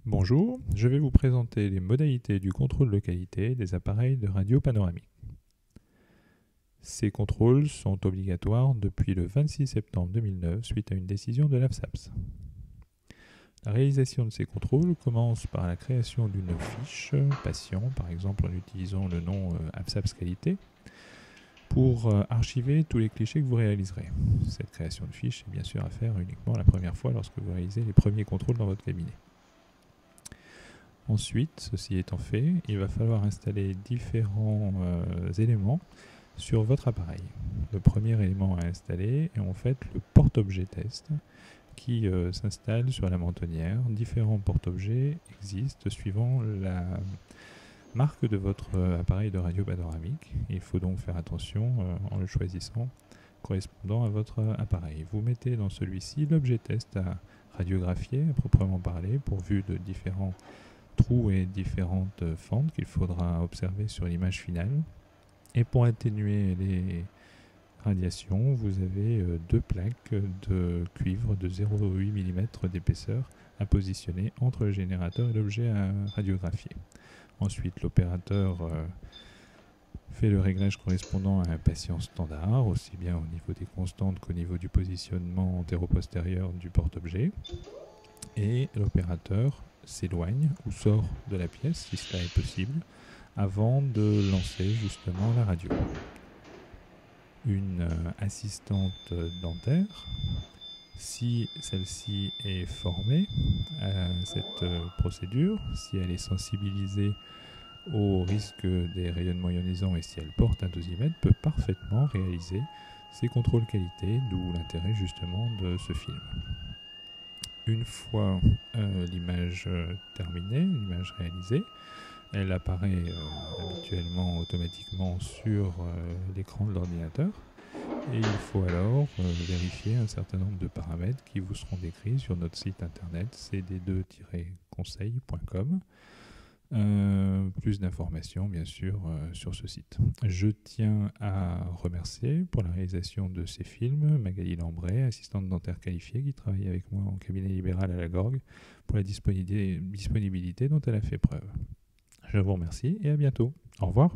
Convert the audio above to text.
Bonjour, je vais vous présenter les modalités du contrôle de qualité des appareils de radio panoramique. Ces contrôles sont obligatoires depuis le 26 septembre 2009 suite à une décision de l'AFSAPS. La réalisation de ces contrôles commence par la création d'une fiche patient, par exemple en utilisant le nom AFSAPS Qualité, pour archiver tous les clichés que vous réaliserez. Cette création de fiche est bien sûr à faire uniquement la première fois lorsque vous réalisez les premiers contrôles dans votre cabinet. Ensuite, ceci étant fait, il va falloir installer différents éléments sur votre appareil. Le premier élément à installer est en fait le porte-objet test qui s'installe sur la mentonnière. Différents porte-objets existent suivant la marque de votre appareil de radio panoramique. Il faut donc faire attention en le choisissant correspondant à votre appareil. Vous mettez dans celui-ci l'objet test à radiographier à proprement parler pourvu de différents trous et différentes fentes qu'il faudra observer sur l'image finale. Et pour atténuer les radiations, vous avez deux plaques de cuivre de 0,8 mm d'épaisseur à positionner entre le générateur et l'objet à radiographier. Ensuite, l'opérateur fait le réglage correspondant à un patient standard, aussi bien au niveau des constantes qu'au niveau du positionnement antéro-postérieur du porte-objet. Et l'opérateur s'éloigne ou sort de la pièce, si cela est possible, avant de lancer justement la radio. Une assistante dentaire, si celle-ci est formée à cette procédure, si elle est sensibilisée au risque des rayonnements ionisants et si elle porte un dosimètre, peut parfaitement réaliser ces contrôles qualité, d'où l'intérêt justement de ce film. Une fois l'image terminée, l'image réalisée, elle apparaît habituellement automatiquement sur l'écran de l'ordinateur et il faut alors vérifier un certain nombre de paramètres qui vous seront décrits sur notre site internet cd2-conseil.com. Plus d'informations bien sûr sur ce site. Je tiens à remercier pour la réalisation de ces films Magali Lambray, assistante dentaire qualifiée qui travaille avec moi en cabinet libéral à la Gorgue, pour la disponibilité dont elle a fait preuve. Je vous remercie et à bientôt. Au revoir.